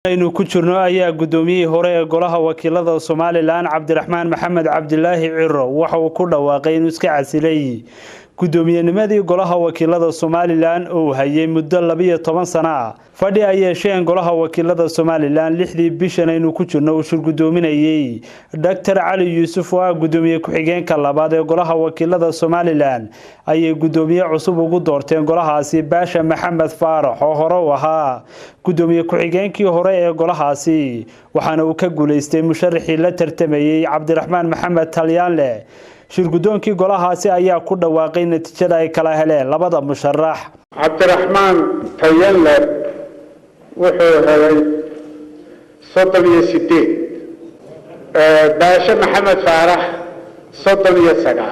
aynu ku jirno ayaa gudoomiyihii hore ee golaha wakiilada Soomaaliland Cabdiraxmaan Maxamed Cabdilaahi Ciro waxa uu ku dhawaaqay inuu iska casilay gudoomiyaanimadii golaha wakiilada Soomaaliland oo hayay muddo 12 sano ah. Fadhi ay yeesheen golaha wakiilada Soomaaliland 6 bishan aynu ku jirno uu shir gudoominayay Dr. Cali Yuusuf oo gudoomiye ku-xigeenka labaad ee golaha wakiilada Soomaaliland ayay gudoomiye cusub ugu doorteen golahaasi Baasha Maxamed Faarax oo hore u ahaa gudoomiye ku-xigeenkii hore ee golahaasi waxaana uu ka guuleystay musharaxii la tartamayay Cabdiraxmaan Maxamed Talyaanle. shirgudoonkii golahaasi ayaa ku dhawaaqay natiijada ay kala heleen labada musharax. Cabdiraxmaan Talyaanle wuxuu helay 38 Baasha Maxamed Faarax 39.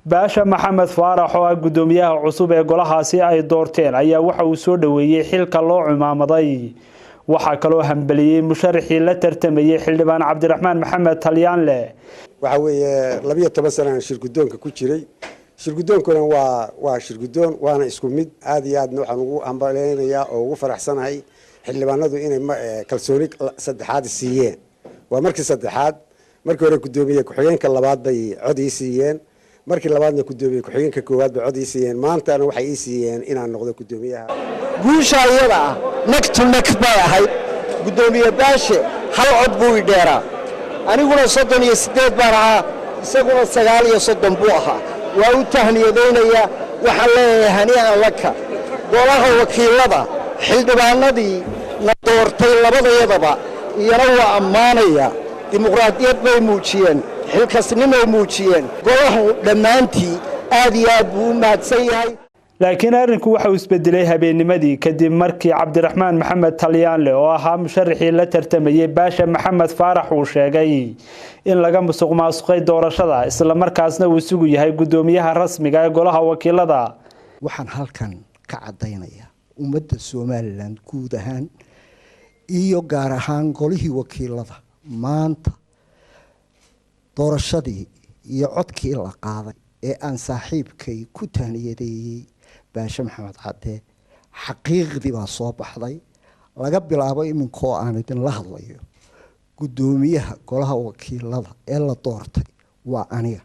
Baasha Maxamed Faarax oo gudoomiyaha cusub ee golahaasi ay doorteen ayaa waxa uu soo dhaweeyay xilka loo cumaamaday. waxa kaloo hambaliyay musharaxii la tartamayay xildhibaan Cabdiraxmaan Maxamed Talyaanle. waxa weeye 12 sano shirgudoonka ku jiray. shirgudoonkuna waa shirgudoon waana isku mid aad iyo aad waxaan ugu hambaleynayaa oo ugu faraxsanahay xildhibaanadu inay kalsooni saddexaad siiyeen. waa markii saddexaad markii hore gudoomiye ku-xigeenka labaad bay cod ii siiyeen. markii labaadna gudoomiye ku-xigeenka koowaad bay cod ii siiyeen. maantana waxay ii siiyeen inaan noqdo gudoomiyaha. guusha iyada next to next bay ahayd. gudoomiye Baashe hal cod buu dheeraa. aniguna 38 baan ahaa isaguna 39 buu ahaa. waa u tahniyadeynaya waxa leeyahay haniyan laka golaha wakiilada xildhibaanadii la doortay labadayadaba iyana waa ammaanaya dimuqraadiyad bay muujiyeen xilkasnimo muujiyeen golaha dhamaantii aad iyo aad buu mahadsan yahay. laakiin arinku waxa uu isbedelay habeennimadii kadib markii Cabdiraxmaan Maxamed Talyaanle oo ahaa musharaxii la tartamayay Baasha Maxamed Faarax uu sheegay in laga musuqmaasuqay doorashada isla markaasna uu isugu yahay gudoomiyaha rasmiga ee golaha wakiilada. waxaan halkan ka cadeynayaa ummadda Soomaaliland guud ahaan iyo gaar ahaan golihii wakiilada maanta doorashadii iyo codkii la qaaday ee aan saaxiibkay ku tahniyadeeyay Baasha Maxamed Cabde xaqiiqdii baa soo baxday. laga bilaabo iminkoo aan idin la hadlayo gudoomiyaha golaha wakiilada ee la doortay waa aniga.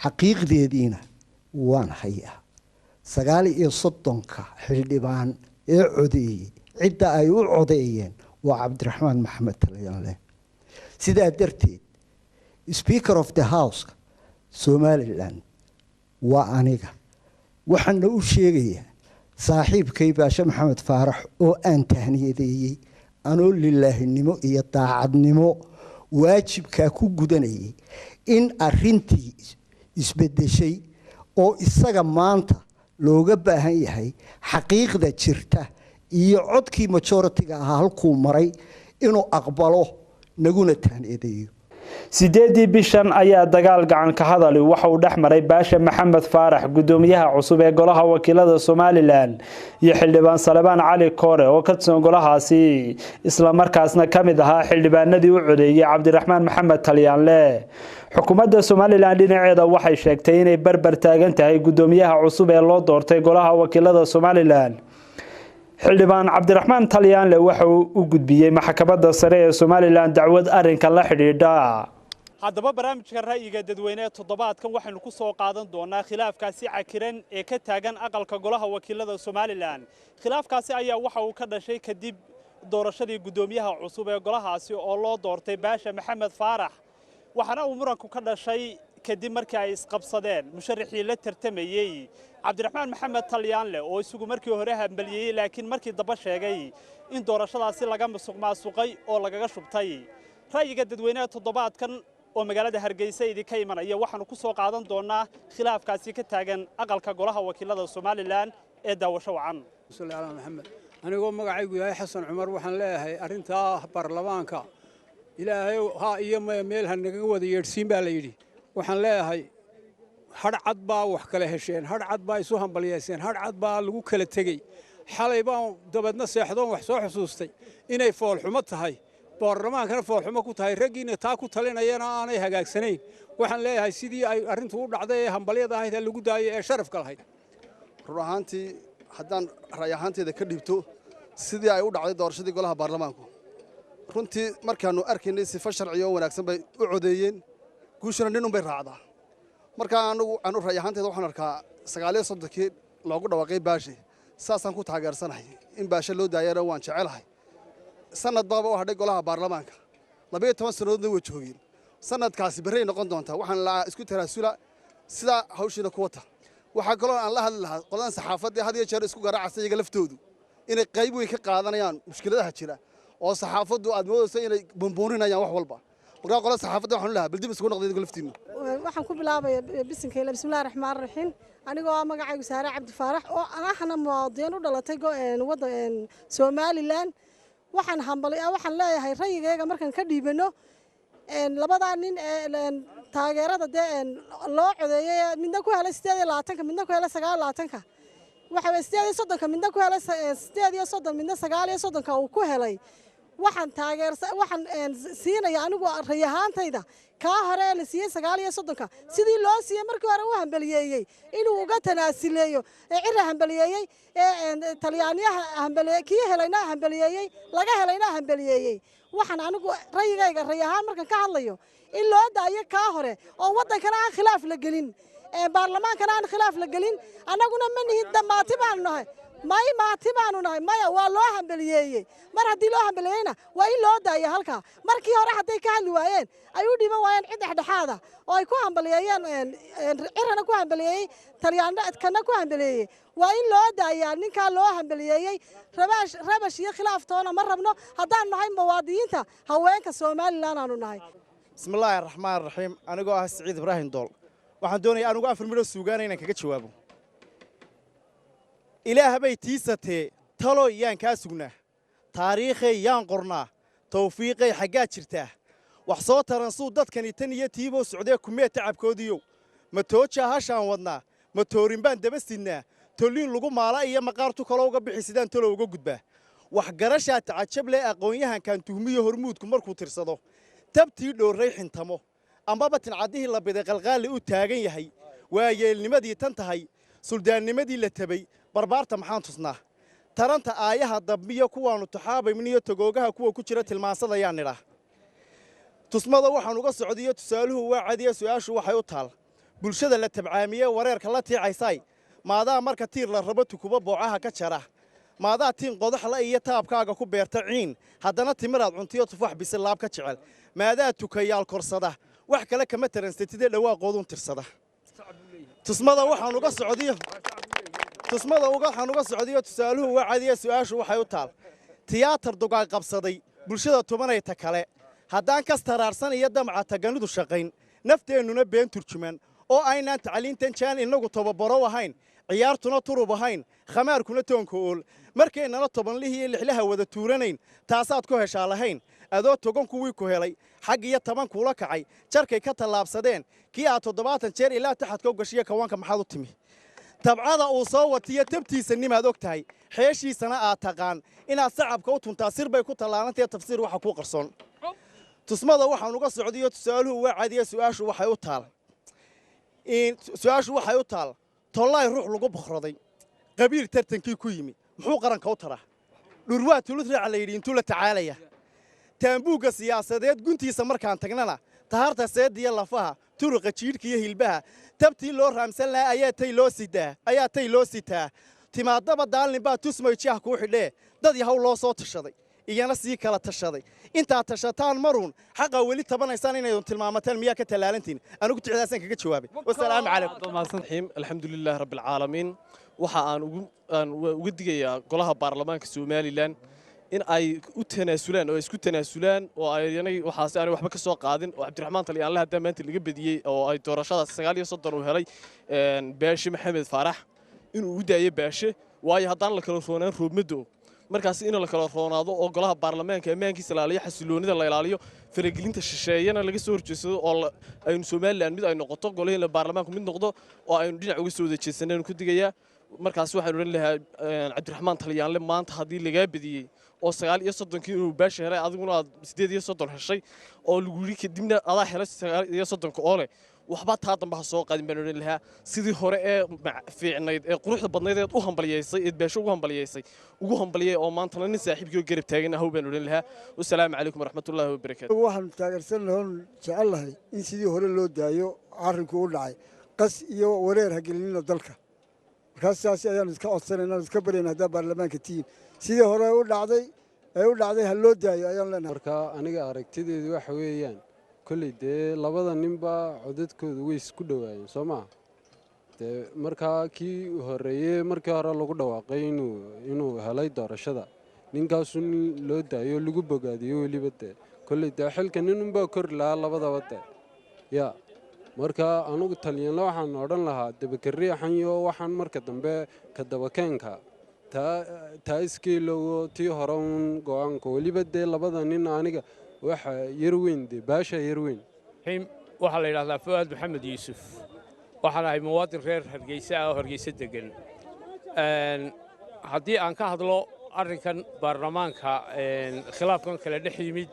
xaqiiqdeediina waan hayaa 39 xildhibaan ee codeeyay cidda ay u codeeyeen waa Cabdiraxmaan Maxamed Talyaanle. sidaa darteed Speaker of the House Somaliland waa aniga. waxaana u sheegayaa saaxiibkay Baasha Maxamed Faarax oo aan tahniyadeeyay anoo lilaahinimo iyo daacadnimo waajibka ku gudanayay in arintii isbedeshay oo isaga maanta looga baahan yahay xaqiiqda jirta iyo codkii majority-ga ahaa halkuu maray inuu aqbalo naguna tahniyadeeyo. 8 bishan ayaa dagaal gacan ka hadalay waxa uu dhaxmaray Baasha Maxamed Faarax gudoomiyaha cusub ee golaha wakiilada Soomaaliland iyo xildhibaan Salebaan Cali Koore oo ka tirsan golahaasi isla markaasna kamid ahaa xildhibaanadii u codeeyay Cabdiraxmaan Maxamed Talyaanle. xukuumadda Soomaaliland dhinaceeda waxay sheegtay inay barbar taagan tahay gudoomiyaha cusub ee loo doortay golaha wakiilada Soomaaliland. xildhibaan Cabdiraxmaan Talyaanle waxa uu u gudbiyay maxkamadda sare ee Soomaaliland dacwad arrinka la xidhiidha. haddaba barnaamijka ra'yiga dadweynaha toddobaadkan waxaynu ku soo qaadan doonaa khilaafkaasi cakiran ee ka taagan aqalka golaha wakiilada Soomaaliland. khilaafkaasi ayaa waxa uu ka dhashay kadib doorashadii gudoomiyaha cusub ee golahaasi oo loo doortay Baasha Maxamed Faarax. waxaana uu muranku ka dhashay kadib markii ay isqabsadeen musharaxii la tartamayay Cabdiraxmaan Maxamed Talyaanle oo isugu markii hore hambaliyay laakiin markii daba sheegay in doorashadaasi laga musuqmaasuqay oo lagaga shubtay. ra'yiga dadweynaha toddobaadkan oo magaalada Hargeysa idinka imanaya waxaanu ku soo qaadan doonaa khilaafkaasi ka taagan aqalka golaha wakiilada Soomaaliland ee daawasho wacan. maxamed anigoo magacaygu yahay Xasan Cumar waxaan leeyahay arinta baarlamaanka ilaahay ha iyo meel hanaga wada yeersiin baa la yiri. waxaan leeyahay hadcad baa wax kala hesheen hadcad baa isu hambalyeyseen hadcad baa lagu kala tagay. xalay baan dabadna seexdoon wax soo xusuustay inay fool xumo tahay baarlamaankana fool xumo ku tahay ragiina taa ku talinayana aanay hagaagsanayn. waxaan leeyahay sidii ay arintu u dhacday hambalyada ahayd lagu daayay ee sharafka lahayd. ruuxantii haddaan ra'y ahaanteeda ka dhibto sidii ay u dhacday doorashadii golaha baarlamaanku runtii markaannu arkaynay sifo sharci oo wanaagsan bay u codeeyeen guushana nin unbay raacdaa markaa anu ra'y ahaanteeda waxaan arkaa 39 loogu dhawaaqay baashe saasaan ku taageersanahay in baashe loo daayana waan jecelahay sanad baaba u hadhay golaha baarlamaanka 12 sannadoodna way joogeen sanadkaasi barray noqon doontaa waxaan la isku taraasula sida hawshiina ku wata waxaa kaloo aan la hadli lahaa qodan saxaafadda had iyo jeer isku garaacsan iyaga laftoodu inay qayb weyn ka qaadanayaan mushkiladaha jira oo saxaafaddu aad moodayso inay bumbuuninayaan wax walba markaa qodan saxaafadda waxaan lahaa bal dib isku noqday iyaga laftiinu waxaan ku bilaabaya bisinkeela bismillaahir rahmaanir rahiim anigoo magacaygu Saare Cabdi Faarax oo ahna muwaadin u dhalatay wadda Soomaaliland waxaan leeyahay rayigayga markaan ka dhiibano labada nin taageerada loo codeeyay midna ku helay 28 midna ku helay 29 waxa way 38 midna ku helay 38 midna 39 uu ku helay waxaan siinaya anigu ray ahaantayda ka hore la siiyay 39 sidii loo siiyay markii hore uu hambaliyeeyay inuu uga tanaasileeyo cira hambaliyeeyay talyaaniyaha hambaliyeeyay kii helayna hambaliyeeyay laga helayna hambaliyeeyay waxaan anigu rayigayga ray ahaan markaan ka hadlayo in loo daayo ka hore oo wadankana aan khilaaf la gelin baarlamaankana aan khilaaf la gelin anaguna ma nihin damaati baan nahay maati baanu nahay maya waa loo hambaliyeeyay mar haddii loo hambaliyeeyna waa in loo daayo halka markii hore hadday ka hadli waayeen ay u dhiman waayeen cid dhexdhexaada oo ay ku hambaliyeeyeen cirana ku hambaliyeeyay talyaanadkana ku hambaliyeeyay waa in loo daayaa ninkaa loo hambaliyeeyay rabash iyo khilaaftoona ma rabno haddaan nahay muwaadiniinta haweenka Soomaaliland aanu nahay bismillaahir rahmaanir rahiim anigoo ah Saciid Ibraahim Dool waxaan doonayaa anigu 4 midho suugaan inaan kaga jawaabo إله بيتيسته تلو يان كاسونا تاريخي يان قرنا توفيقي حاجات شرته وحصوت رنصود ضد كان يتني تيبو السعودية كمية تعب كوديو متوجه هاشان ودنا متورين بان دبستنا تولين لقوا معلاقية مقارتو كلاوجا بحسدان تلو جود به وحجرشة تعجب لي أقويها كان تهمية هرمود كمركو ترصده تبتي لو ريح انتمو أما بتنعديه اللي بدق الغالي وتاجين يهي ويا المدي تنتهي سلطان المدي اللي تبي barbaarta maxaan tusnaa taranta aayaha dabbiyo kuwaanu taxaabay miniyo tagoogaha kuwa ku jira tilmaansada yaan nidhaa tusmada waxaan uga socdiyo tusaaluhu waa cadiya su'aashu waxay u taal bulshada la tabcaamiye wareerka la tiicaysay maadaa marka tiir la rabo tukuba boocaha ka jara maadaa tiin qodax la iyo taabkaaga ku beerta ciin haddana timiraad cuntiyo tufax bisil laab ka jecel maadaa tukayaal korsada wax kale kama taransatide dhawaaqoodun tirsada tusmada waxaan uga socdiyo tusmada waxaan uga socdiyo tusaaluhu waa cadiya su'aashu waxay u taal tiyaatar dugaag qabsaday bulshada tubanay ta kale haddaan ka staraarsan iyo damca taganidu shaqayn nafteenuna been turjuman oo aynaan tacliintan jaan inagu tababaro ahayn ciyaartuna turub ahayn khamaarkuna toonka ool markaynana tobanlihii iyo lixlaha wada tuuranayn taasaad ku heshaa lahayn adoo togan kuwii ku helay xag iyo 10 kuula kacay jarkay ka tallaabsadeen kii aad 70 jeer ilaa taxadka u gashiya kawanka maxaad u timi tabcada uu soo watiyo tabtiisa nimaad og tahay xeeshiisana aad taqaan inaad sacabka u tuntaa sir bay ku tallaalantahay tafsiir waxa ku qarsoon tusmada waxaan uga socdiyo tusaaluhu waa cadiya su'aashu waxay u taal tollay ruux lagu boqroday qabiil tartankii ku yimi muxuu qaranka u taraa dhurwaa tulud raac la yidhi intuu la tacaalaya taambuuga siyaasadeed guntiisa markaan tagnana taharta seediya lafaha turuqa jiidhka iyo hilbaha tabtii loo raamsan lahaa ayaa tay loo sitaa timaadaba daalin baa tusmay jiah kuu xidhee dad yahow loo soo tashaday iyana sii kala tashaday intaad tashataan maruun xaqa weli tabanaysaan inaydun tilmaamataan miyaa ka tallaalantiin anigu ticdaasaan kaga jawaabay wasalaamu calaykum alxamdulilaahi rabbi alcaalamiin waxa aan uga digayaa golaha baarlamaanka Soomaaliland in ay u tanaasulaan oo isku tanaasulaan oo ay waxaas aan waxba ka soo qaadin oo Cabdiraxmaan Taliyaan la hadda maanta laga badiyay oo ay doorashada 39 u helay Baashe Maxamed Faarax inuu u daayay Baashe waayo haddaan la kala roonaan roobmado markaas in la kala roonaado oo golaha baarlamaanka ammaankiisa ilaaliyo xasiloonida la ilaaliyo faragelinta shisheeyana laga soo horjeedsado oo aynu Soomaaliland mid ay noqoto golaha baarlamaanku mid noqdo oo aynu dhinac uga soo jeedsaneen ku digayaa markaas waxaan oran lahaa Cabdiraxmaan Taliyaan maanta hadii laga badiyay oo 39 inuu Baashe helay adiguna 38 heshay oo lagu yiri kadibna adaa helay 39 oo leh waxba taa dambe ha soo qaadin baan odhan lahaa sidii hore ee fiicnayd ee quruxda badnayd ee u hambaliyeysay ee beesho ugu hambaliyeysay ugu hambaliyay oo maantana nin saaxiibkii oo garab taagan ahaw baan odhan lahaa wassalaamu calaykum waraxmatullaahi wabarakaatu waxaan taageersanahay oon jecellahay in sidii hore loo daayo arrinkuu u dhacay qas iyo wareer ha gelinina dalka markaas sidaas ayaanu iska codsanaynaa iska baryayna haddaa baarlamaanka tihiin sidii hore u dhacday ha loo daayo ayaan leenahay marka aniga aragtideedu waxa weeyaan kolley dee labada ninba codadkooda way isku dhowaayeen soo maa dee markaa kii horreeyey markii hore lagu dhawaaqay inuu helay doorashada ninkaasu nin loo daayo lagu bogaadiyo weliba dee kolley dee xilka ninunbaa kori lahaa labadaba dee yaa marka anugu talyanla waxaan odhan lahaa dabakariixanyo waxaan marka dambe ka dabakeenka taa iskeelogo tii hore uun go-aanka weliba dee labada nin aniga waxa yarweyn dee baasha yarweyn waxaa la yidhahdaa fu'aad maxamed yuusuf waxaan ahay muwaadin reer hargeysa ah oo hargeysa degan haddii aan ka hadlo arrinkan baarlamaanka khilaafkan kale dhex yimid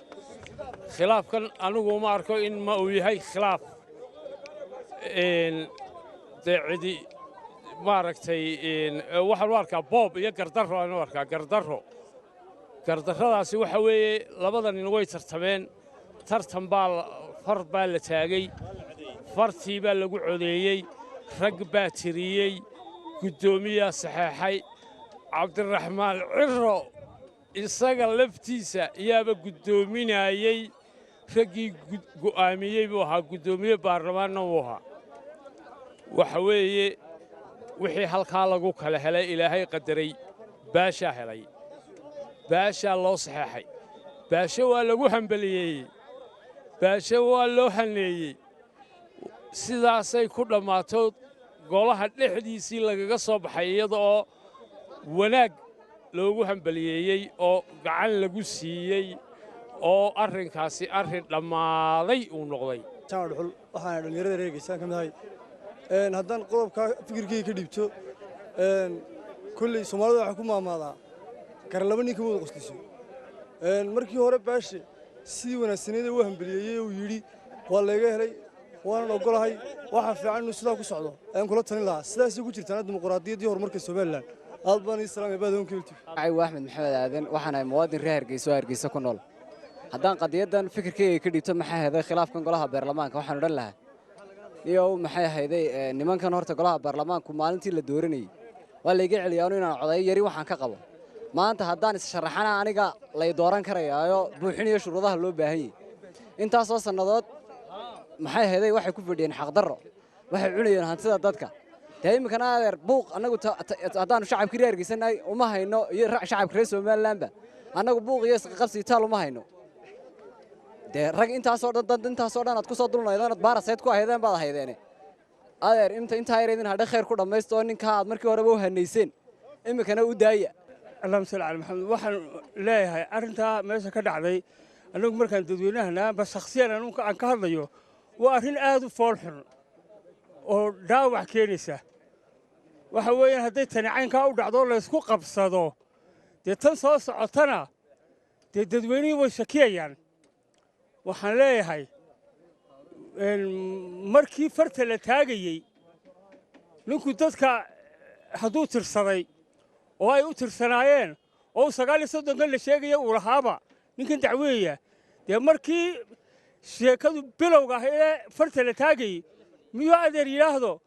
khilaafkan anigu ma arko in ma uu yahay khilaaf dee cidi maaragtay waxaan u arkaa boob iyo gardarro aan u arkaa gardarradaasi waxa weeye labada nin way tartameen tartan far baa la taagay fartii baa lagu codeeyey rag baa tiriyey guddoomiyaa saxeexay cabdiraxmaan ciro isaga laftiisa yaaba guddoominayey raggii go'aamiyey buu ahaa guddoomiye baarlamaanna wuu ahaa waxa weeye wixii halkaa lagu kala helay ilaahay qadaray baashaa helay baashaa loo saxeexay baasho waa lagu hambaliyeeyey baasho waa loo haneeyey sidaasay ku dhammaato golaha dhexdiisii lagaga soo baxay iyada oo wanaag loogu hambaliyeeyey oo gacan lagu siiyey oo arrinkaasi arrin dhammaaday uu noqday dhuxul waxaan dhallinyarada reer Geesaan ka mid ahay haddaan qodobka fikirkayga ka dhiibto kulley Soomaalida waxay ku maamaadaa gar laba nin ka wada qosliso markii hore baashe sidii wanaagsaneed uu hambaliyeeyey uu yiri waa laga helay waan ogolahay waxa fiican inuu sidaa ku socdo aan kula talin lahaa sidaas ugu jirtaan dimuqraadiyaddii horumarka Soomaaliland albani salaam baadon kiilti ay Axmed Maxamed Aadan waxaan ahay muwaadin reer Hargeysa ku nool haddaan qadiyadan fikirkayga ka dhiibto maxay ahayd khilaafkan golaha baarlamaanka waxaan odhan lahaa iyo maxay ahayd nimankan horta golaha baarlamaanku maalintii la dooranayay waa la iga celiyaa inaan codeeyo yari waxaan ka qabo maanta haddaan is sharaxana aniga lay dooran karayaayo buuxinayo shuruudaha loo baahan yahay intaas oo sannadood maxay ahayd waxay ku fadhiyeen xaq darro waxay cunayeen hantida dadka daaimkana adeer buuq annagu haddaanu shacabkii reer Hargeysanay uma hayno iyo shacabka reer Somalilandba annagu buuq iyo isqabsi taal uma hayno dee rag intaasoo dhan aad ku soo dulnaydaan baaraseed ku ahaydeen baad ahaydeene adeer intaa yareedin hadhe khayr ku dhammaysto oo ninkaa aad markii horeba u hanayseen iminkana u daaya allahumma salli ala maxamed waxaan leeyahay arrintaa meesha ka dhacday annagu markaan dadweynahana amba shakhsiyan aan ka hadlayo waa arrin aad u fool xun oo dhaawac keenaysa waxa weeyaan hadday tani caynkaa u dhacdo laysku qabsado dee tan soo socotana dee dadweynihii way shakiyayaan waxaan leeyahay markii farta la taagayey ninku dadka hadduu tirsaday oo ay u tirsanaayeen oo 39 la sheegaya uu lahaaba ninkan dacweeya dee markii sheekadu bilowga ah ee farta la taagayey miyuu adeer yidhaahdo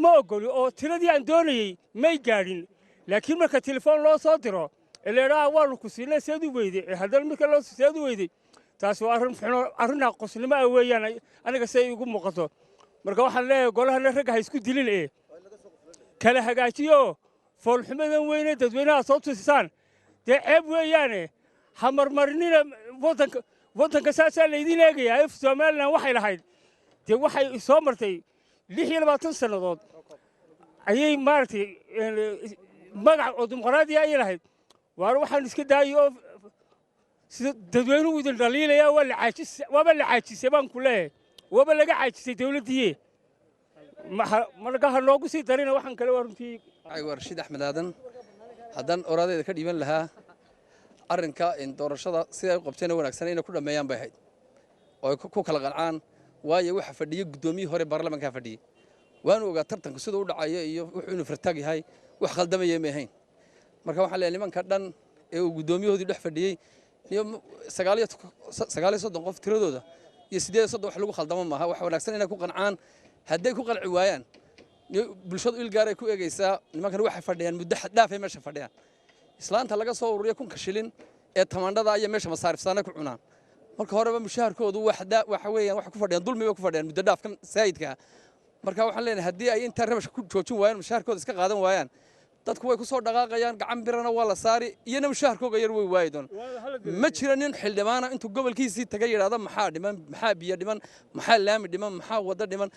ma ogoli oo tiradii aan doonayey may gaadhin laakiin marka telefoon loo soo diro leeraa waanu ku siinay seed u weyday haddana marka loo seed u weyday taas waa arrin qosnimo ah weeyaan aniga say igu muuqato marka waxaan leeyahay golahana ragga ha isku dilin kala hagaajiyo foolxumadan weyne dadweynaha soo tusisaan dee ceeb weeyaane ha marmarinina waddanka saasaa laydin eegayaa if Somaliland waxay lahayd dee waxay soo martay 26 sannadood ayay maaragtay magac oo dimuqraadiya ay lahayd waar waxaan iska daayo sida dadweynuhu idin dhaliilaya waaba la caajisay baan ku leeyahay waaba laga caajisay dawladdii marka noogu sii darina waxaan kale waruntii Rashid Axmed Aadan haddaan oradeeda ka dhiiban lahaa arrinka in doorashada sida ay qabteen wanaagsan inay ku dhameeyaan bay ahayd oo ku kala qancaan waayo waxa fadhiyay gudoomiyihii hore baarlamaanka fadhiyay waanu ogaa tartanka sidoo u dhacayo iyo wuxuu inuu fartag yahay wax khaldamaya ma ahayn marka waxa la nimanka dhan ee uu gudoomiyahoodii dhex fadhiyay iyo 9 qof tiradooda iyo 8 wax lagu khaldamo maaha wax wanaagsan inay ku qancaan hadday ku qalci waayaan bulshadu il gaar ay ku eegaysaa nimankan waxay fadhiyaan muddo xad dhaaf ay meesha fadhiyaan islaanta laga soo ururiyo 1,000 shilin ee tamandhada iyo meesha masaarifsana ku cunaan marka horeba mushaharkoodu waxa weeyaan wax ku fadhiyaan dulmi bay ku fadhiyaan muddo dhaafkan saayidka marka waxaan leenahay haddii ay inta rabash ku joojin waayaan mushaharkooda iska qaadan waayaan dadku way ku soo dhaqaaqayaan gacan birana waa la saari iyana mushaharkooga yar way waaydoon ma jira nin xildhibaana intuu gobolkiisii tagay yiraahdo maxaa dhiman maxaa biyo dhiman maxaa laami dhiman maxaa wada dhiman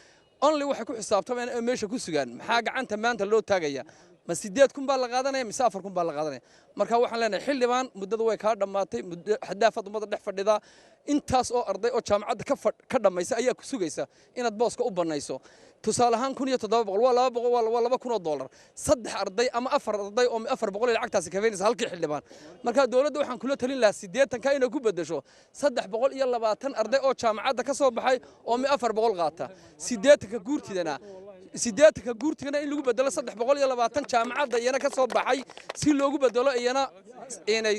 only waxay ku xisaabtamaan ee meesha ku sugan maxaa gacanta maanta loo taagaya ma 8,000 baa la qaadanaya mise 4,000 baa la qaadanaya marka waxaan leenahay xildhibaan muddada way ka dhamaatay xadaafad umada dhex fadhida intaas oo arday oo jaamacadda ka dhamaysa ayaa ku sugaysa inaad booska u banayso tusaale ahaan 1,700 waa 200 waa $2,000 saddex arday ama afar arday oo 400 lacagtaasi ka feenaysa halkii xildhibaan marka dawladda waxaan kula talin lahaa 80 ka inay ku bedesho 320 arday oo jaamacadda ka soo baxay oo 400 qaata 80 ka guurtidana 80 ka guurtigana in lagu bedelo 320 jaamacadda iyana ka soo baxay si loogu bedelo iyana inay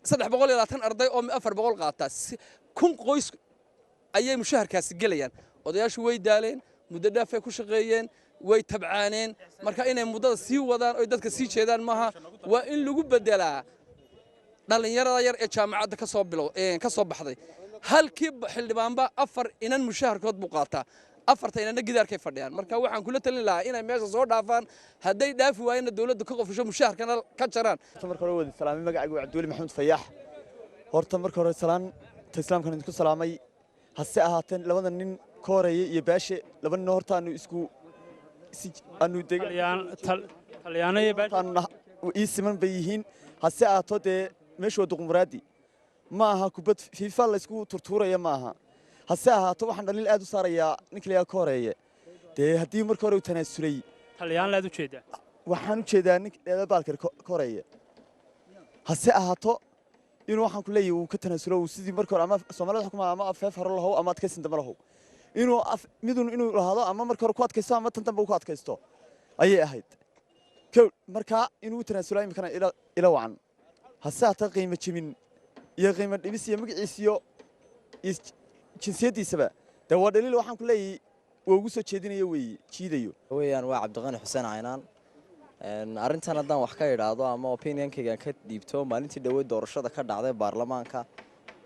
320 arday oo 400 qaata 1,000 qoys ayay mushaharkaasi galayaan odayaashu way daaleen muddo dhaaf ay ku shaqeeyeen way tabcaaneen marka inay muddada sii wadaan oo dadka sii jeedaan maaha waa in lagu bedelaa dhalinyarada yar ee jaamacadda ka soo baxday halkii xildhibaanba 4 inan mushaharkood buu qaataa 4 inana gidaarkay fadhiyaan marka waxaan kula talin lahaa inay meesha soo dhaafaan hadday dhaafi waayeen dawladdu ka qofsho mushaharkana ka jaraan marka hore wada salaamay magacaygu Cabduuli Maxamed Fayax horta marka hore islaamkan idinku salaamay hase ahaateen labada nin kooreeye iyo baashe laba nin horta aanu talyaano iyo baashe siman bay yihiin hase ahaato dee meeshu waa duqmuraadi ma aha kubad FIFA la isku turtuuraya ma aha hase ahaato waxaan dhaliil aad u saarayaa ninka la kooreeye dee haddii marka hore uu tanaasulay talyaan laad u jeedaa waxaan u jeedaa ninka baalkar kooreeye hase ahaato inuu waxaan ku leeyahay uu ka tanaasulo sidii marka hore ama Soomaaliya xukuumada ama afeef hore lahow ama adkaysan dama lahow inuu lahaado ama marka hore ku adkaysto ama tan dambe ku adkaysto ayay ahayd marka inuu tanaasulo imkana ila wacan hase ahaato qiimo jabin iyo qiimo dhimis iyo magaciisiyo jinsiyadiisaba dee waa dhaliil waxaan ku leeyahay waa ugu soo jeedinayo jiidayo weeyaan waa Cabdiqani Xuseen Caynaan arrintan haddaan wax ka idhaahdo ama opinionkayga ka dhiibto maalintii dhaweyd doorashada ka dhacday baarlamaanka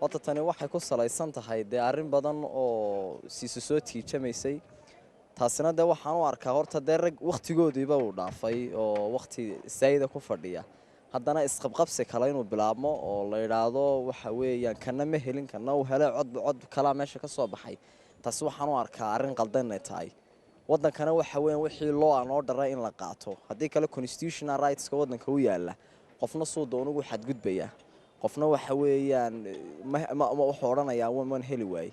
horta tani waxay ku salaysan tahay dee arrin badan oo soo tiijamaysay taasina dee waxaan u arkaa horta dee rag wakhtigoodiiba uu dhaafay oo wakhti saayida ku fadhiya haddana isqabqabsi kale inuu bilaabmo oo la idhaahdo waxa weeyaan kana ma helin kana uu helay cod kala meesha ka soo baxay taasi waxaan u arkaa arrin qaldan inay tahay waddankana waxa weeyaan wixii loo aan oo dharay in la qaato haddii kale constitutional rights-ka waddanka u yaala qofna soo doonugu xadgudbaya qofna waxa weeyaan wuxuu odhanayaa waan heli waayey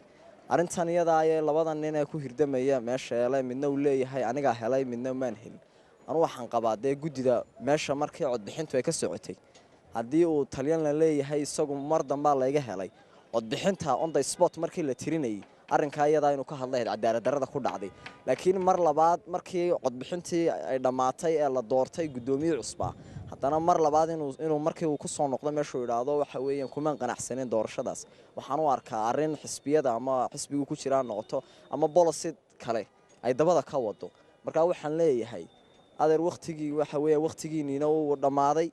arrintan iyada ayay labada nin ee ku hirdamaya meesha helay midna uu leeyahay anigaa helay midna maan helin anu waxaan qabaa dee guddida meesha markii codbixintu ay ka socotay haddii uu talyan la leeyahay isagu mar dambaa layga helay codbixinta on the spot markii la tirinayay arrinka iyada inuu ka hadlay cadaalad darrada ku dhacday laakiin mar labaad markii codbixintii ay dhamaatay ee la doortay gudoomiye cusba haddana mar labaad inuu markii uu ku soo noqdo meesha uu yiraahdo waxa weeyaan kuma qanacsanin doorashadaas waxaan u arkaa arrin xisbiyada ama xisbigu ku jira noqoto ama policy kale ay dabada ka wado marka waxaan leeyahay adeer waqtigii waxa weeyaan waqtigiina uu dhamaaday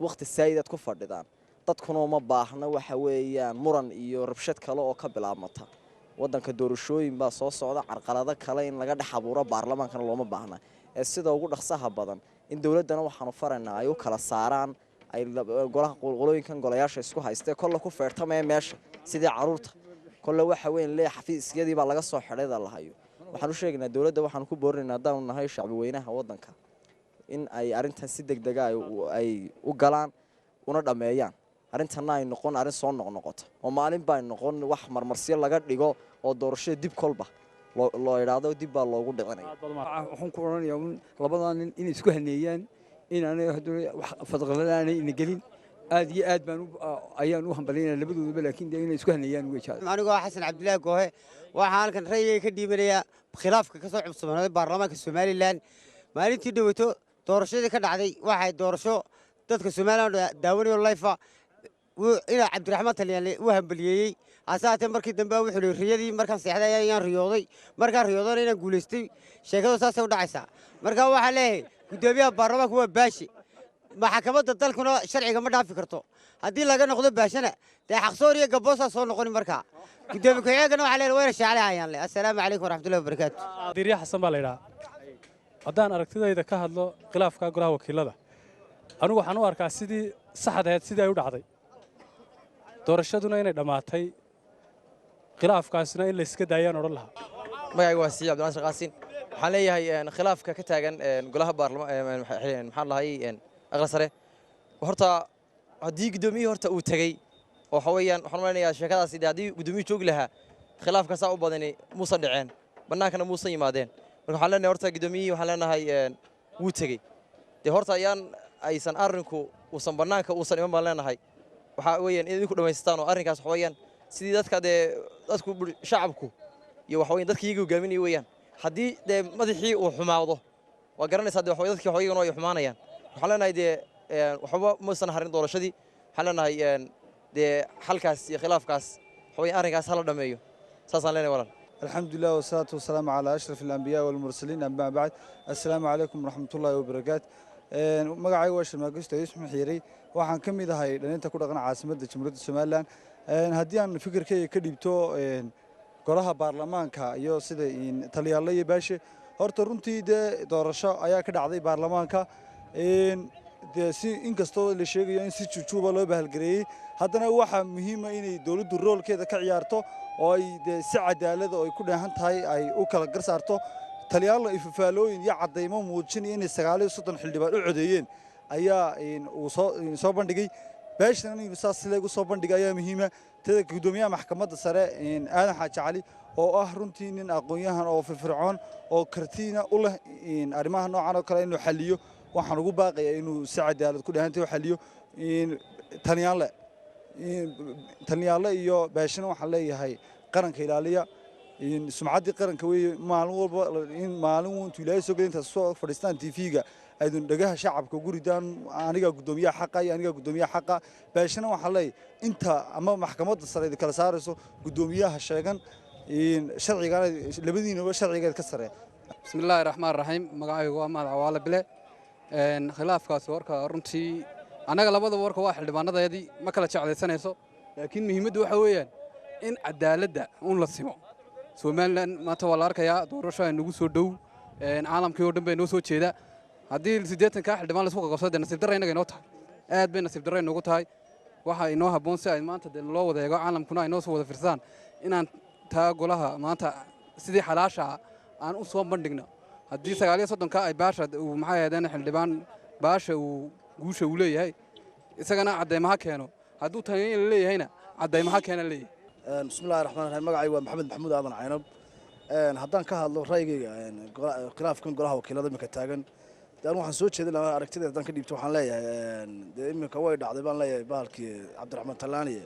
waqti saayidad ku fadhidaan dadkuna uma baahna waxa weeyaan muran iyo rabshad kale oo ka bilaabmata waddanka doorashooyin baa soo socda carqalado kale in laga dhex abuuro baarlamaankana looma baahna ee sida ugu dhaqsaha badan in dawladdana waxaanu faraynaa ay u kala saaraan ay golaha qolooyinkan golayaasha isku haystee kolle ku feertamaya meesha sidii caruurta kolle waxa weyn leeyahay xafiisyadii baa laga soo xidhayda la hayo waxaan u sheegaynaa dawladda waxaan ku boorinaynaa haddaanu nahay shacbi weynaha waddanka in ay arrintan si degdega ay u galaan una dhammeeyaan arrintanna ay noqon arrin soo noqnoqota oo maalin baa noqon wax marmarsiyo laga dhigo oo doorashada dib kolba loo idhaahdo dib baa loogu dhicinaya waxaan ku oranayaa labadan nin inay isku haneeyaan inaanay wax fadqaladaanay ina gelin aad iyo aad baan ayaan u hambalyaynaa labadooduba laakiin inay isku hanayaan way jecel anigoo xasan cabdilaahi goohe waxaan halkan ra'yigay ka dhiibanayaa khilaafka ka soo cusboonaaday baarlamaanka Soomaaliland maalintii dhawato doorashadii ka dhacday waxay doorasho dadka Soomaaliland daawanayo live ina Cabdiraxmaan Talyaani uu hambalyeeyay asaate markii dambe wuxuu leeyahay riyadii markaan seexday ayaan riyooday markaan riyoodana inaan guuleystay sheekadu saas u dhacaysa marka waxa leeyahay gudoomiyaha baarlamaanka waa baashi maxkamadda dalkuna sharciga ma dhaafi karto haddii laga noqdo baashana dee xaqsoor iyo gaboosa soo noqon markaa gudoomiye ku-xigeenkana waxaa leeyahay wayna shacale ayaan leh assalaamu calaykum waraxmatullahi wabarakaatu diiriya xasan baa la yidhaha haddaan aragtidayda ka hadlo khilaafka golaha wakiilada anigu waxaan u arkaa sidii saxdaheed sidii ay u dhacday doorashaduna inay dhammaatay khilaafkaasna in la iska daayaan odhan lahaa magacaygu waa Siciid Cabdinaasir Qaasin waxaan leeyahay khilaafka ka taagan golaha baarlamaanka maxaa lahay aqal sare horta haddii gudoomiyihii horta uu tagay oo waxa weeyaan waxaan maleynayaa sheekadaasi haddii gudoomiyihii joogi lahaa khilaafka saa u badani muusan dhiceen bannaankana muusan yimaadeen marka waxaan leenahay horta gudoomiyihii waxaan leenahay wuu tegey dee horta aysan arrinku uusan bannaanka uusan iman baan leenahay waxa weeyaan in idinku dhammaystaan oo arrinkaas waxa weeyaan sidii dadka dee dadku shacabku iyo waxa weeyaan dadkii iyaga hogaaminaya weeyaan haddii dee madaxii uu xumaado waa garanaysaa dee waxa dadkii xoogaygan ay xumaanayaan waxaan leenahay dee waxba muusan harin doorashadii waxaan leenahay dee xalkaas iyo khilaafkaas waxa weeyaan arrinkaas hala dhameeyo saasaan leenahay walaal الحمد لله والصلاة والسلام على أشرف الأنبياء والمرسلين أما بعد السلام عليكم ورحمة الله وبركاته magacaygu waa Sharmaagisto Yuusuf Xiiri waxaan ka mid ahay dhalinta ku dhaqan caasimadda Jamhuuriyadda Soomaaliland haddii aan fikirkayga ka dhibto golaha baarlamaanka iyo sida taliyaalada iyo baashe horta runtii dee doorasho ayaa ka dhacday baarlamaanka dee si inkastoo la sheegayo in si jujuuba loo bahalgareeyay haddana waxaa muhiim ah inay dawladdu roolkeeda ka ciyaarto oo ay dee si cadaalad oo ay ku dheehan tahay ay u kala garsaarto taliyaalna ay fafaalooyin iyo caddaymo muujinaya inay 39 xildhibaan u codeeyeen ayaa uu soo bandhigay baashana inuu saas leegu soo bandhigay ayaa muhiim ah tada gudoomiyaha maxkamadda sare aadan xaaji cali oo ah runtii nin aqoon-yahan oo firfircoon oo kartiina u leh arrimaha noocan oo kale inuu xalliyo waxaan ugu baaqayaa inuu si cadaalad ku dheehan tahay u xalliyo taliyaalle iyo baashana waxaan leeyahay qaranka ilaaliya sumcaddii qaranka weeye maalin walba in maalin intuu ilaahay soo gelin taas soo fadhiistaan TV-ga aydun dhagaha shacabka ugu ridaan aniga gudoomiyaha xaqa iyo aniga gudoomiyaha xaqa baashana waxaan leeyahay inta ama maxkamadda sare kala saarayso gudoomiyaha sheegan sharciga labadiinaba sharcigeed ka sare bismillaahi raxmaani raxiim magacaygu waa Mahad Cawaale Bile khilaafkaas warka runtii anaga labadaba warka waa xildhibaanadeedii ma kala jeclaysanayso laakiin muhiimaddu waxa weeyaan in cadaaladda la simo Soomaaliland maanta waa la arkayaa doorasho ay nagu soo dhow caalamkii oo dhan bay noo soo jeeda haddii 80 ka xildhibaan la isku qabsado nasiib darro inaga inoo tahay aad bay nasiib darro inagu tahay waxa inoo habboon si ay maanta loo wada eego caalamkuna ay noo soo wada firsaan inaan taa golaha maanta sidii xalaasha aan u soo bandhigno haddii 39 ka ay baasha uu maxay ahaydeen xildhibaan baasha uu guusha uu leeyahay isagana cadeymaha keeno hadduu tahay in leeyahayna cadeymaha keena leeyahay bismillaahi raxmaani raxiim magacaygu waa maxamed maxamuud aadan caynab haddaan ka hadlo ra'yigayga khilaafkan golaha wakiilada imika taagan dee waxaan soo jeedin lahaa aragtida haddaan ka dhiibto waxaan leeyahay dee imika way dhacday baan leeyahay bahalkii Cabdiraxmaan Talaaniye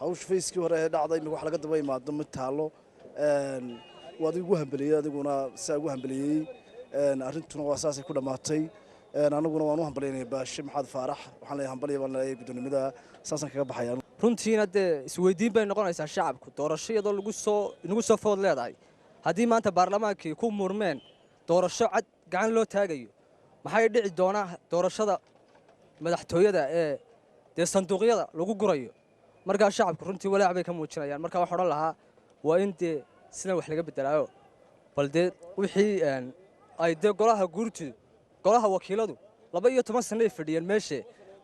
hawsha fayskii hore ee dhacday imika wax laga daba imaado mid taalo waad igu hambaliyay adiguna saa ugu hambaliyay arrintuna waa saasay ku dhamaatay anaguna waan u hambaliyay baashe maxaad faarax waxaan leeyahay hambaliya baan leeyahay gudoonimada saasan kaga baxayaan runtiina dee isweydiin bay noqonaysaa shacabku doorasho iyadoo nagu soo food leedahay haddii maanta baarlamaankii ku murmeen doorasho cad gacan loo taagayo maxay dhici doonaa doorashada madaxtooyada ee dee sanduuqyada lagu gurayo markaa shacabku runtii walaac bay ka muujinayaan marka waxaan odhan lahaa waa in dee sidan wax laga bedelaayo bal dee wixii ay dee golaha guurtidu golaha wakiiladu 12 sano ay fadhiyeen meesha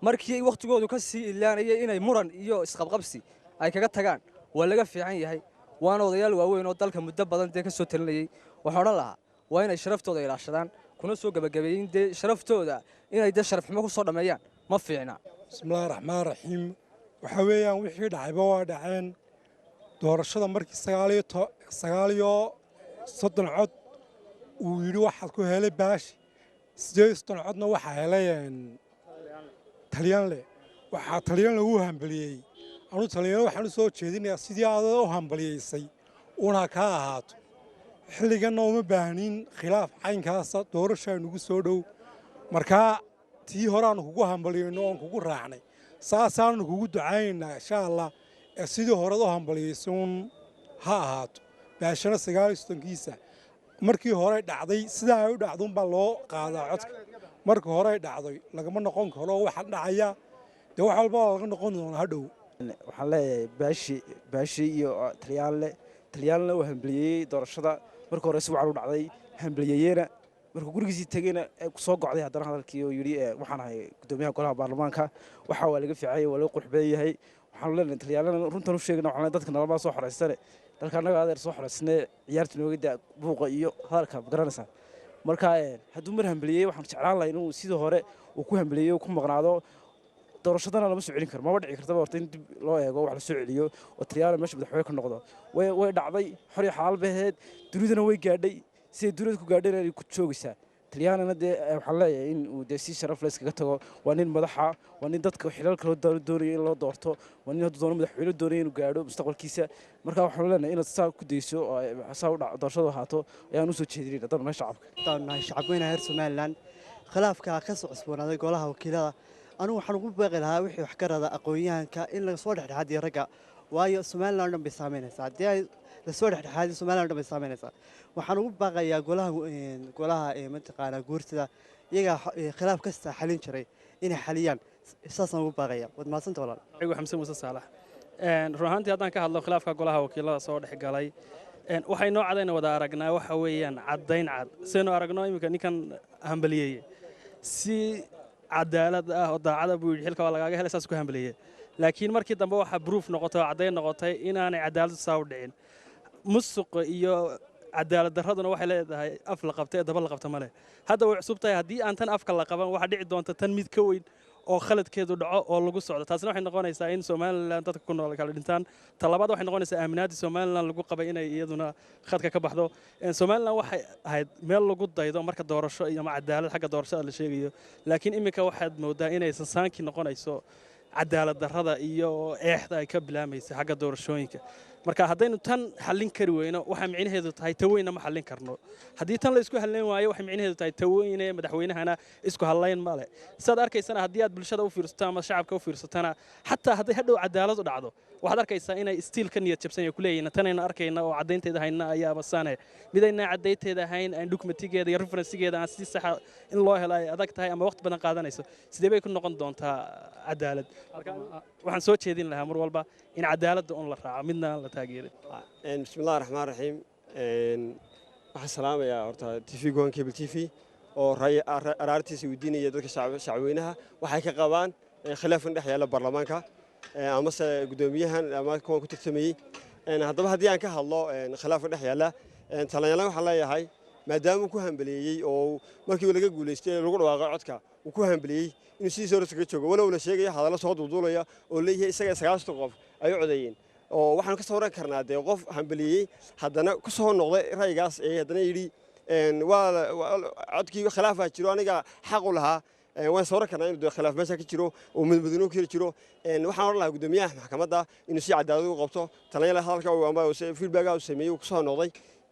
markii waqtigoodu ka sii ilaanayay inay muran iyo isqabqabsi ay kaga tagaan waa laga fiican yahay waana odayaal waaweyn oo dalka muddo badan dee ka soo talinayay waxaan odhan lahaa waa inay sharaftooda ilaashadaan kuna soo gabagabeeyeen dee sharaftooda inay dee sharaf xumo ku soo dhameeyaan ma fiicna bismillaahi raxmaani raxiim waxa weeyaan wixii dhacayba waa dhaceen doorashada markii 39 cod uu yidhi waxaad ku helay baashi 80 codna waxaa helay talyaanle waxaa taliyaan lagu hambaliyey anu taliyaan waxaan u soo jeedinayaa sidii aad u hambaliyeysay una ka ahaato xilliganna uma baahnin khilaaf caynkaasa doorashaa nagu soo dhow markaa tii hore aanu kugu hambaliyeyno oon kugu raacnay saasaanu kugu ducaynaynaa insha allah sidii horead u hambaliyeysa uun ha ahaato baashana 9kiisa markii hore dhacday sidaa ay u dhacduunbaa loo qaadaa codka markii hore dhacday lagama noqon karo waxa dhacaya dee wax walba laga noqon doona hadhow waxaan leeyahay baashi iyo taliyaalna uu hambaliyey doorashada markii hore si wacan u dhacday hambaliyeeyena markuu gurigiisii tegayna ku soo gocday haddana hadalkii oo yidhi waxaan ahay gudoomiyaha golaha baarlamaanka waxa waa laga fiicay waa laga qurux badan yahay waxaanu leenahay taliyaalana runtan u sheegayna waxaan leenahay dadka nalamaa soo xoraystane dalka annaga adeer soo xoraysnee ciyaarta nooga daa buuqa iyo hadalka ma garanaysaa marka hadduu mar hambaliyey waxaan jeclaan lahay inuu sidii hore uu ku hambaliyey ku maqnaado doorashadana lama soo celin karo maba dhici kartaba horta in dib loo eego wax la soo celiyo oo talyaana meesha madaxweyne ka noqdo way dhacday xor iyo xalaal bay ahayd dunidana way gaadhay siday dunida ku gaadhayna ay ku joogaysaa talyaanana dee waxaan leeyahay in uu dee si sharaf leh iskaga tago waa nin madaxa waa nin dadka xilalka loo doonaya in loo doorto waa nin hadduu doono madaxweyne doonaya inuu gaadho mustaqbalkiisa marka waxaanu leenahay inaad saa ku dayso oo saa doorashadu ahaato ayaan u soo jeedinayna dad meesha shacabka nahay shacabweynaha reer somalilan khilaafka ka soo cusboonaaday golaha wakiilada anigu waxaan ugu baaqi lahaa wixii wax ka rada aqoon-yahanka in laga soo dhexdhexaadiyo ragga waayo somalilan oo dhan bay saameynaysaa haddii ay lasoo dhexdhexaadiyo somalilan oo dhan bay saameynaysaa waxaan ugu baaqayaa golaha mataqaanaa guurtida iyagaa khilaaf kasta xalin jiray inay xaliyaan saasaan ugu baaqaya waad mahadsanta walaal anigu xamse muuse saalax run ahaantii haddaan ka hadlo khilaafka golaha wakiilada soo dhex galay waxay noo cadayna wada aragnaa waxa weeyaan caddayn cad sidaynu aragno iminka ninkan hambaliyeeye si cadaalad ah oo daacada buu yidhi xilka waa lagaaga helay saas ku hambaliye laakiin markii dambe waxaa bruuf noqotay oo caddayn noqotay inaanay cadaaladu saa u dhicin musuqa iyo cadaalad darraduna waxay leedahay af la qabta ee daba la qabta male hadda way cusub tahay haddii aan tan afka la qaban waxaa dhici doonta tan mid ka weyn oo khaladkeedu dhaco oo lagu socdo taasina waxay noqonaysaa in somalilan dadka ku nool kala dhintaan talabaad waxay noqonaysaa aaminaadii somalilan lagu qabay inay iyaduna khadka ka baxdo somalilan waxay ahayd meel lagu daydo marka doorasho ama cadaalad xagga doorashada la sheegayo laakiin iminka waxaad moodaa inay sansaankii noqonayso cadaalad darrada iyo eexda ay ka bilaamaysa xagga doorashooyinka marka haddaynu tan xallin kari weyno waxaa micnaheedu tahay taweyna ma xallin karno haddii tan la isku halleyn waayo waxay micnaheedu tahay taweyne madaxweynahana isku hallayn male sidaad arkaysana haddii aad bulshada u fiirsato ama shacabka u fiirsatana xataa hadday hadhow cadaalad u dhacdo waxaad arkaysaa inay stiil ka niyad jabsan ku leeyihiin tanayna arkayna oo caddaynteeda hayna ayaaba saane midayna caddaynteeda hayn aan dokumentigeeda iyo referensigeeda aan si saxa in loo helo ay adag tahay ama waqti badan qaadanayso sidee bay ku noqon doontaa cadaalad waxaan soo jeedin lahaa mar walba in cadaaladda un la raaco midna aan la taageerin bismillahi raxmaan raxiim waxaan salaamayaa horta tv gohan cable t v oo araartiisa weydiinaya dadka shacweynaha waxay ka qabaan khilaafkan dhex yaalla baarlamaanka amase gudoomiyahan ama kuwan ku tartamayey haddaba haddii aan ka hadlo khilaafka dhex yaalla talanyaalan waxaan leeyahay maadaama uu ku hambaliyeeyey oo markii laga guulaystay lagu dhawaaqay codka uu ku hambaliyeeyey inuu sidiisa hore iskaga joogo walow la sheegaya hadallo soo duulduulaya oo leeyahay isaga 90 qof ay u codeeyeen oo waxaan ka soo waran karnaa dee qof hambaliyeeyey haddana ku soo noqday ra'yigaas ee haddana yidhi codkii khilaafaa jiro aniga xaq u lahaa waan soo waran karnaa inuu khilaaf meesha ka jiro oo mudmudino ku jiro waxaan oran lahaa gudoomiyaha maxkamadda inuu si cadaalad u qabto talanyaalan hadalka ama feedbacka uu sameeyey ku soo noqday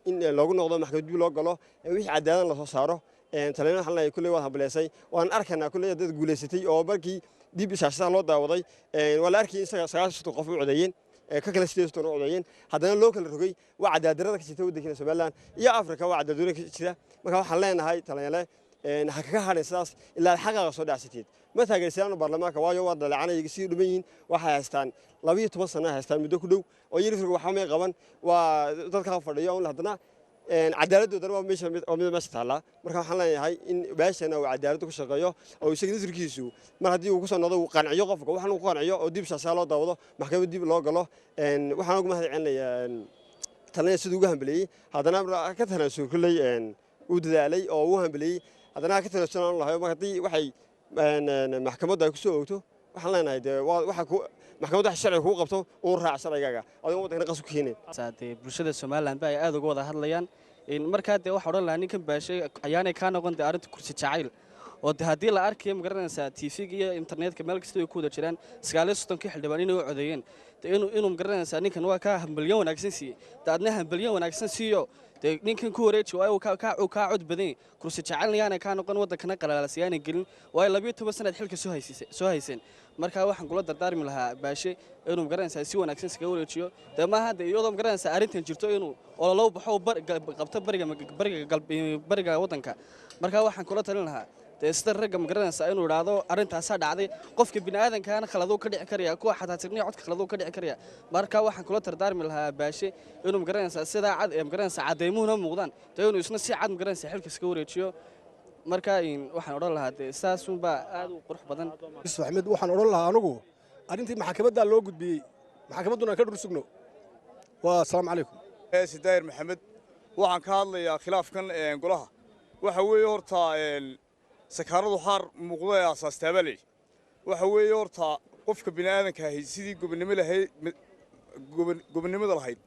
in loogu noqdo maxkamad dib loo galo wixii cadaalad la soo saaro talanyaalan waxaan leeyahay kulley waad hambaleysay waan arkaynaa kulley dad guulaysatay oo markii dib ishaashada loo daawaday waa la arkayay isaga 90 qof u codeeyeen ka kala sideesto u codeeyeen haddana loo kala rogay waa cadaadarada ka jirta waddanka Soomaaliland iyo Afrika waa cadaadarada ka jira marka waxaan leenahay talanyaalan ha kaga hadhay sidaas ilaa xaqaaqa soo dhacsatid ma taageersan baarlamaanka waayo waa dalacanayga si dhumayn waxay haystaan 12 sano haystaan muddo ku dhow oo yirifka waxa ma qaban waa dadka fadhiyo oo haddana cadaaladooda waa meesha taala marka waxaan leeyahay in baashana uu cadaalad ku shaqeeyo oo isaga nisirkiisu mar haddii uu ku soo noqdo uu qanciyo qofka waxaan uu qanciyo oo dib shaasha loo daawado maxkamad dib loo galo waxaan ugu mahadcelinayaa talanyaalan sidoo ugu hambaleeyay haddana ka tanaasul kulley uu dadaalay oo uu hambaleeyay haddana ka tanaasul lahayo mar haddii waxay maxkamadda ay ku soo oogto waxaan leenahay dee waxa maxkamadda sharci ku qabto oo raac sharcigaaga adoo waddanka qas ku keenay saade bulshada Soomaaliland ay aad uga wada hadlayaan in marka dee waxa oran lahaa ninkan baashay ayaanay ka noqon dee arinta kursi jacayl oo de haddii la arkayo ma garanaysaa tv-ga iyo internetka meel kasta ay ku wada jiraan 69 xildhibaan inay u codeeyeen inuu ma garanaysaa ninkan waa ka hambalyo wanaagsan siiyey daadna hambalyo wanaagsan siiyo de ninkan ku wareeji waa uu ka cod badan kursi jecelnayaana ka noqon wadankana qalaalasiyaana gelin waa 12 sanad xilka soo hayseen marka waxaan kula dardaarmi lahaa baashe inuu ma garanaysaa si wanaagsan iskaga wareejiyo de maaha de iyadoo ma garanaysaa arrintan jirto inuu ololow baxo qabto bariga wadanka marka waxaan kula talin lahaa dee sida ragga ma garanaysaa inuu idhaahdo arrintaasaa dhacday qofka bini'aadankana khaladuu ka dhici karaya kuwa xataa tirniya codka khaladuu ka dhici karaya marka waxaan kula dardaarmi lahaa baashe inuu ma garanaysaa sidaa cad ee ma garanaysaa cadeymuhuna muuqdaan dee inuu isna si cad ma garanaysaa xilka iska wareejiyo marka waxaan odhan lahaa dee saasunbaa aad u qurux badan axmed waxaan odhan lahaa anugu arrintii maxkamaddaa loo gudbiyey maxkamadduna ka dhur sugno waa asalaamu calaykum sidaayir maxamed waxaan ka hadlayaa khilaafkan golaha waxa weeye horta sakaaradu xaar muuqdo ee aasaastaabaa leeyi waxa weeye horta qofka bini'aadanka ahayd sidii gobonnimada lahayd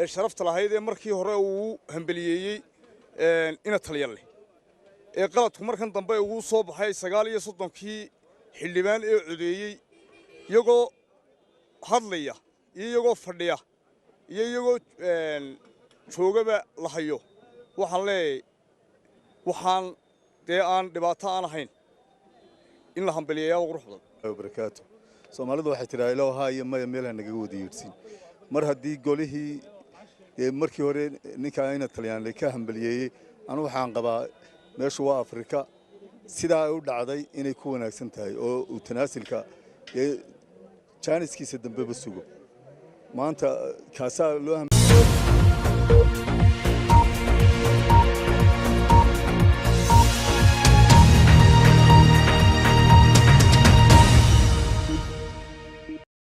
ee sharafta lahayd ee markii hore uu hambeliyeeyey ina taliyan leh ee qaladku markan dambe ugu soo baxay 39kii xildhibaan ee codeeyey iyagoo hadlaya iyo iyagoo fadhiya iyo iyagoo joogaba la hayo waxaan leeyahay waxaan dee aan dhibaato aan ahayn in la hambaliyeeyaa qurux badan barakaatu Soomaalidu waxay tiraa ilaahu haa iyo maya meel naga wada yeersin mar haddii golihii markii hore ninka ayna taliyaan ka hambaliyeeyay anu waxaan qabaa meeshu waa Afrika sidaa ay u dhacday inay ku wanaagsan tahay oo uu tanaasilka jaaniskiisa dambe ba sugo maanta kaasaa loo